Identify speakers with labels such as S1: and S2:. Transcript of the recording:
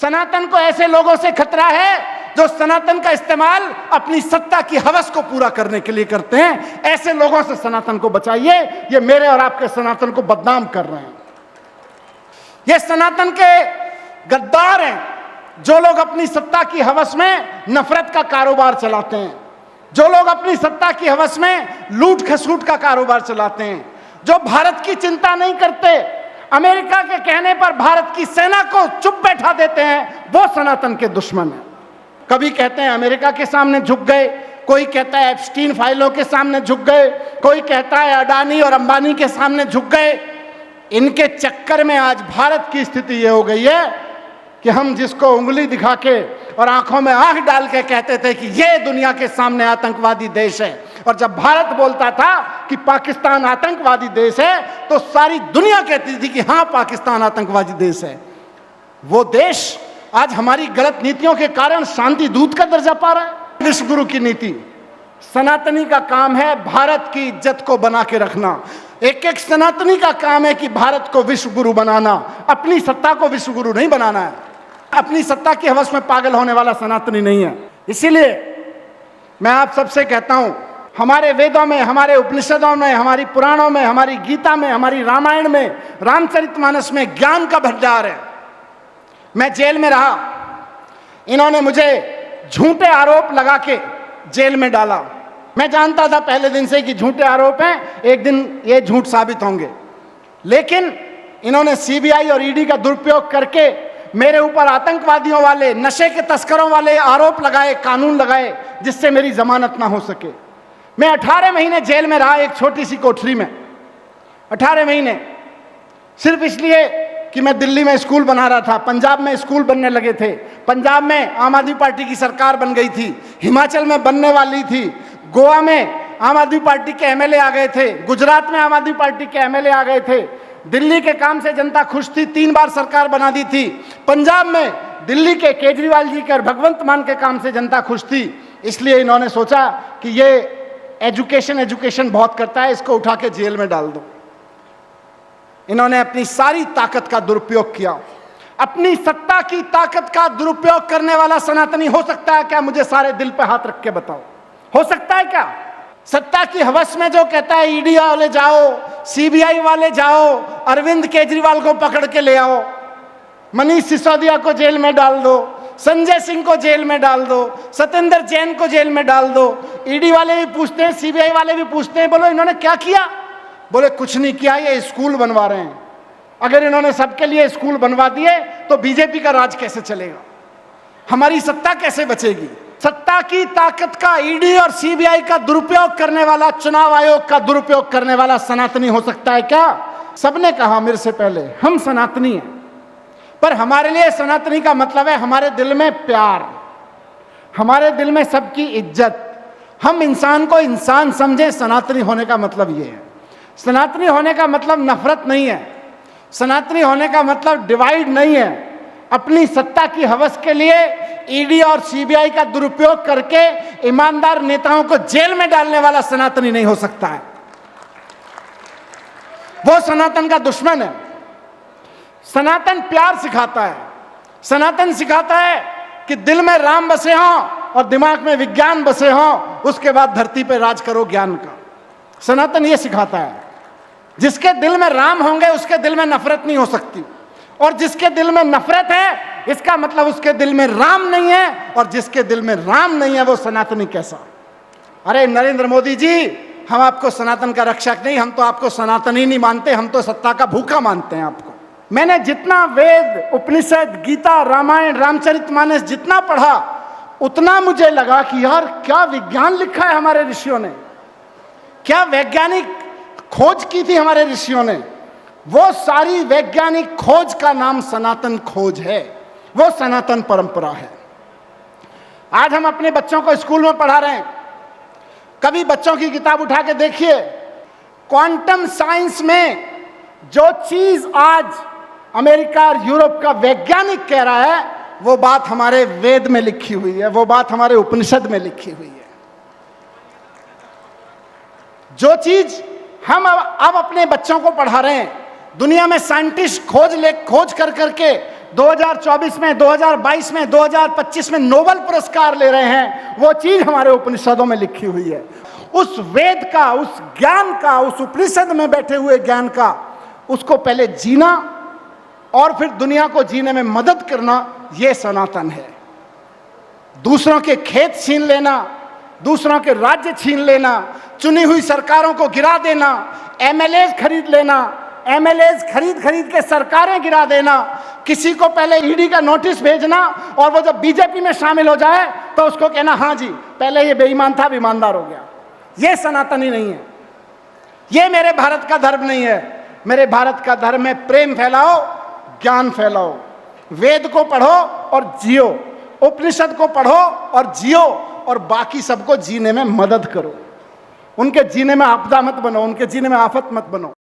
S1: सनातन को ऐसे लोगों से खतरा है जो सनातन का इस्तेमाल अपनी सत्ता की हवस को पूरा करने के लिए करते हैं। ऐसे लोगों से सनातन को बचाइए, ये मेरे और आपके सनातन को बदनाम कर रहे हैं। ये सनातन के गद्दार हैं जो लोग अपनी सत्ता की हवस में नफरत का कारोबार चलाते हैं, जो लोग अपनी सत्ता की हवस में लूट खसूट का कारोबार चलाते हैं, जो भारत की चिंता नहीं करते, अमेरिका के कहने पर भारत की सेना को चुप बैठा देते हैं, वो सनातन के दुश्मन हैं। कभी कहते हैं अमेरिका के सामने झुक गए, कोई कहता है एप्स्टीन फाइलों के सामने झुक गए, कोई कहता है अडानी और अंबानी के सामने झुक गए। इनके चक्कर में आज भारत की स्थिति ये हो गई है कि हम जिसको उंगली दिखा के और आंखों में आंख डाल के कहते थे कि ये दुनिया के सामने आतंकवादी देश है, और जब भारत बोलता था कि पाकिस्तान आतंकवादी देश है, तो सारी दुनिया कहती थी कि हाँ पाकिस्तान आतंकवादी देश है। वो देश आज हमारी गलत नीतियों के कारण शांति दूत का दर्जा पा रहा है। विश्व गुरु की नीति, सनातनी का काम है भारत की इज्जत को बना के रखना। एक एक सनातनी का काम है कि भारत को विश्व गुरु बनाना, अपनी सत्ता को विश्व गुरु नहीं बनाना है। अपनी सत्ता की हवस में पागल होने वाला सनातनी नहीं है। इसीलिए मैं आप सबसे कहता हूं, हमारे वेदों में, हमारे उपनिषदों में, हमारी पुराणों में, हमारी गीता में, हमारी रामायण में, रामचरितमानस में ज्ञान का भंडार है। मैं जेल में रहा, इन्होंने मुझे झूठे आरोप लगा के जेल में डाला। मैं जानता था पहले दिन से कि झूठे आरोप हैं, एक दिन ये झूठ साबित होंगे, लेकिन इन्होंने सीबीआई और ईडी का दुरुपयोग करके मेरे ऊपर आतंकवादियों वाले, नशे के तस्करों वाले आरोप लगाए, कानून लगाए, जिससे मेरी जमानत ना हो सके। मैं 18 महीने जेल में रहा, एक छोटी सी कोठरी में 18 महीने, सिर्फ इसलिए कि मैं दिल्ली में स्कूल बना रहा था, पंजाब में स्कूल बनने लगे थे, पंजाब में आम आदमी पार्टी की सरकार बन गई थी, हिमाचल में बनने वाली थी, गोवा में आम आदमी पार्टी के एमएलए आ गए थे, गुजरात में आम आदमी पार्टी के एमएलए आ गए थे, दिल्ली के काम से जनता खुश थी, 3 बार सरकार बना दी थी, पंजाब में दिल्ली के केजरीवाल जी के और भगवंत मान के काम से जनता खुश थी। इसलिए इन्होंने सोचा कि ये एजुकेशन बहुत करता है, इसको उठा के जेल में डाल दो। इन्होंने अपनी सारी ताकत का दुरुपयोग किया। अपनी सत्ता की ताकत का दुरुपयोग करने वाला सनातनी हो सकता है क्या? मुझे सारे दिल पे हाथ रख के बताओ, हो सकता है क्या? सत्ता की हवस में जो कहता है ईडी वाले जाओ, सीबीआई वाले जाओ, अरविंद केजरीवाल को पकड़ के ले आओ, मनीष सिसोदिया को जेल में डाल दो, संजय सिंह को जेल में डाल दो, सत्येंद्र जैन को जेल में डाल दो। ईडी वाले भी पूछते हैं, सीबीआई वाले भी पूछते हैं, बोलो इन्होंने क्या किया? बोले कुछ नहीं किया, ये स्कूल बनवा रहे हैं। अगर इन्होंने सबके लिए स्कूल बनवा दिए तो बीजेपी का राज कैसे चलेगा? हमारी सत्ता कैसे बचेगी? सत्ता की ताकत का ईडी और सीबीआई का दुरुपयोग करने वाला, चुनाव आयोग का दुरुपयोग करने वाला सनातनी हो सकता है क्या? सबने कहा मेरे से पहले, हम सनातनी हैं, पर हमारे लिए सनातनी का मतलब है हमारे दिल में प्यार, हमारे दिल में सबकी इज्जत, हम इंसान को इंसान समझे। सनातनी होने का मतलब ये है। सनातनी होने का मतलब नफरत नहीं है, सनातनी होने का मतलब डिवाइड नहीं है। अपनी सत्ता की हवस के लिए ईडी और सीबीआई का दुरुपयोग करके ईमानदार नेताओं को जेल में डालने वाला सनातनी नहीं हो सकता है। वो सनातन का दुश्मन है। सनातन प्यार सिखाता है, सनातन सिखाता है कि दिल में राम बसे हों और दिमाग में विज्ञान बसे हों, उसके बाद धरती पर राज करो ज्ञान का। सनातन ये सिखाता है, जिसके दिल में राम होंगे उसके दिल में नफरत नहीं हो सकती, और जिसके दिल में नफरत है इसका मतलब उसके दिल में राम नहीं है, और जिसके दिल में राम नहीं है वो सनातनी कैसा? अरे नरेंद्र मोदी जी, हम आपको सनातन का रक्षक नहीं, हम तो आपको सनातनी नहीं मानते, हम तो सत्ता का भूखा मानते हैं आपको। मैंने जितना वेद, उपनिषद, गीता, रामायण, रामचरितमानस जितना पढ़ा, उतना मुझे लगा कि यार क्या विज्ञान लिखा है हमारे ऋषियों ने, क्या वैज्ञानिक खोज की थी हमारे ऋषियों ने। वो सारी वैज्ञानिक खोज का नाम सनातन खोज है, वो सनातन परंपरा है। आज हम अपने बच्चों को स्कूल में पढ़ा रहे हैं, कभी बच्चों की किताब उठा के देखिए, क्वांटम साइंस में जो चीज आज अमेरिका और यूरोप का वैज्ञानिक कह रहा है, वो बात हमारे वेद में लिखी हुई है, वो बात हमारे उपनिषद में लिखी हुई है। जो चीज हम अब अपने बच्चों को पढ़ा रहे हैं, दुनिया में साइंटिस्ट खोज कर करके 2024 में, 2022 में, 2025 में नोबेल पुरस्कार ले रहे हैं, वो चीज हमारे उपनिषदों में लिखी हुई है। उस वेद का, उस ज्ञान का, उस उपनिषद में बैठे हुए ज्ञान का, उसको पहले जीना और फिर दुनिया को जीने में मदद करना, यह सनातन है। दूसरों के खेत छीन लेना, दूसरों के राज्य छीन लेना, चुनी हुई सरकारों को गिरा देना, एमएलए खरीद लेना, एमएलए खरीद के सरकारें गिरा देना, किसी को पहले ईडी का नोटिस भेजना और वो जब बीजेपी में शामिल हो जाए तो उसको कहना हाँ जी पहले ये बेईमान था, अब ईमानदार हो गया। ये सनातनी नहीं है, ये मेरे भारत का धर्म नहीं है। मेरे भारत का धर्म है प्रेम फैलाओ, ज्ञान फैलाओ, वेद को पढ़ो और जियो, उपनिषद को पढ़ो और जियो, और बाकी सबको जीने में मदद करो। उनके जीने में आपदा मत बनो, उनके जीने में आफत मत बनो।